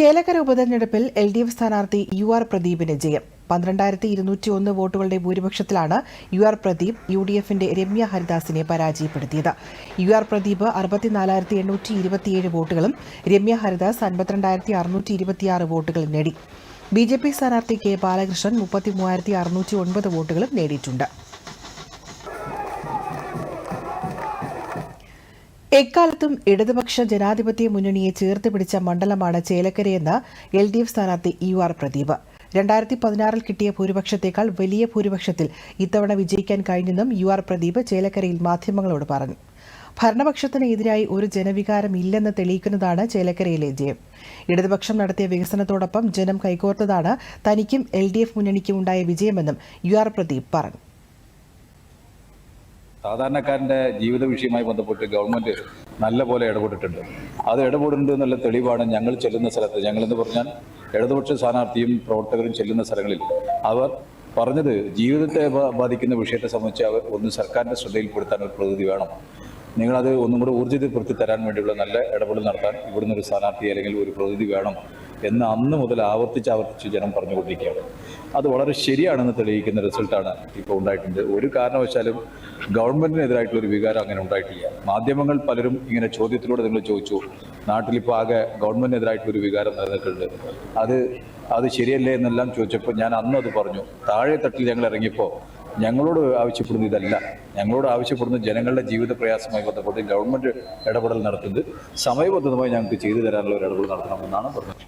ചേലക്കര ഉപതെരഞ്ഞെടുപ്പിൽ LDF സ്ഥാനാർത്ഥി UR പ്രദീപിന് ജയം. 12,201 വോട്ടുകളുടെ ഭൂരിപക്ഷത്തിലാണ് UR പ്രദീപ് UDFന്റെ രമ്യ ഹരിദാസിനെ പരാജയപ്പെടുത്തിയത്. UR പ്രദീപ് 64,827 വോട്ടുകളും രമ്യ ഹരിദാസ് 52,626 വോട്ടുകളും നേടി. BJP സ്ഥാനാർത്ഥി K ബാലകൃഷ്ണൻ 33,609 വോട്ടുകളും നേടിയിട്ടുണ്ട്. എക്കാലത്തും ഇടതുപക്ഷ ജനാധിപത്യ മുന്നണിയെ ചേർത്ത് പിടിച്ച മണ്ഡലമാണ് ചേലക്കരയെന്ന് LDF സ്ഥാനാർത്ഥി UR പ്രദീപ്. 2016 കിട്ടിയ ഭൂരിപക്ഷത്തേക്കാൾ വലിയ ഭൂരിപക്ഷത്തിൽ ഇത്തവണ വിജയിക്കാൻ കഴിഞ്ഞെന്നും UR പ്രദീപ് ചേലക്കരയിൽ മാധ്യമങ്ങളോട് പറഞ്ഞു. ഭരണപക്ഷത്തിന് എതിരായി ഒരു ജനവികാരം ഇല്ലെന്ന് തെളിയിക്കുന്നതാണ് ചേലക്കരയിലെ ജയം. ഇടതുപക്ഷം നടത്തിയ വികസനത്തോടൊപ്പം ജനം കൈകോർത്തതാണ് തനിക്കും LDF മുന്നണിക്കും ഉണ്ടായ വിജയമെന്നും UR പ്രദീപ് പറഞ്ഞു. സാധാരണക്കാരൻ്റെ ജീവിത വിഷയവുമായി ബന്ധപ്പെട്ട് ഗവൺമെൻറ് നല്ല പോലെ ഇടപെട്ടിട്ടുണ്ട്. അത് ഇടപെടുന്നുണ്ട് എന്നുള്ള തെളിവാണ് ഞങ്ങൾ ചെല്ലുന്ന സ്ഥലത്ത്. ഞങ്ങളെന്ന് പറഞ്ഞാൽ ഇടതുപക്ഷ സ്ഥാനാർത്ഥിയും പ്രവർത്തകരും ചെല്ലുന്ന സ്ഥലങ്ങളിൽ അവർ പറഞ്ഞത് ജീവിതത്തെ ബാധിക്കുന്ന വിഷയത്തെ സംബന്ധിച്ച് അവർ ഒന്ന് സർക്കാരിൻ്റെ ശ്രദ്ധയിൽപ്പെടുത്താൻ ഒരു പ്രതിനിധി വേണം. നിങ്ങളത് ഒന്നും കൂടെ ഊർജ്ജിതപ്പെടുത്തി തരാൻ വേണ്ടിയുള്ള നല്ല ഇടപെടൽ നടത്താൻ ഇവിടുന്ന് ഒരു സ്ഥാനാർത്ഥി അല്ലെങ്കിൽ ഒരു പ്രതിനിധി വേണം എന്ന് അന്ന് മുതൽ ആവർത്തിച്ച് ജനം പറഞ്ഞുകൊണ്ടിരിക്കുകയാണ്. അത് വളരെ ശരിയാണെന്ന് തെളിയിക്കുന്ന റിസൾട്ടാണ് ഇപ്പോൾ ഉണ്ടായിട്ടുണ്ട്. ഒരു കാരണവശാലും ഗവൺമെൻറ്റിനെതിരായിട്ടുള്ളൊരു വികാരം അങ്ങനെ ഉണ്ടായിട്ടില്ല. മാധ്യമങ്ങൾ പലരും ഇങ്ങനെ ചോദ്യത്തിലൂടെ നിങ്ങൾ ചോദിച്ചു, നാട്ടിലിപ്പോൾ ആകെ ഗവൺമെൻറ്റിനെതിരായിട്ടൊരു വികാരം നിലനിൽക്കുന്നുണ്ട്, അത് ശരിയല്ലേ എന്നെല്ലാം ചോദിച്ചപ്പോൾ ഞാൻ അന്നും അത് പറഞ്ഞു. താഴെ തട്ടിൽ ഞങ്ങൾ ഇറങ്ങിയപ്പോൾ ഞങ്ങളോട് ആവശ്യപ്പെടുന്ന ഇതല്ല. ഞങ്ങളോട് ആവശ്യപ്പെടുന്ന ജനങ്ങളുടെ ജീവിത പ്രയാസവുമായി ബന്ധപ്പെട്ട് ഗവൺമെൻറ് ഇടപെടൽ നടത്തുന്നത് സമയബദ്ധമായി ഞങ്ങൾക്ക് ചെയ്തു തരാനുള്ള ഒരു ഇടപെടൽ നടത്തണമെന്നാണ് പറഞ്ഞത്.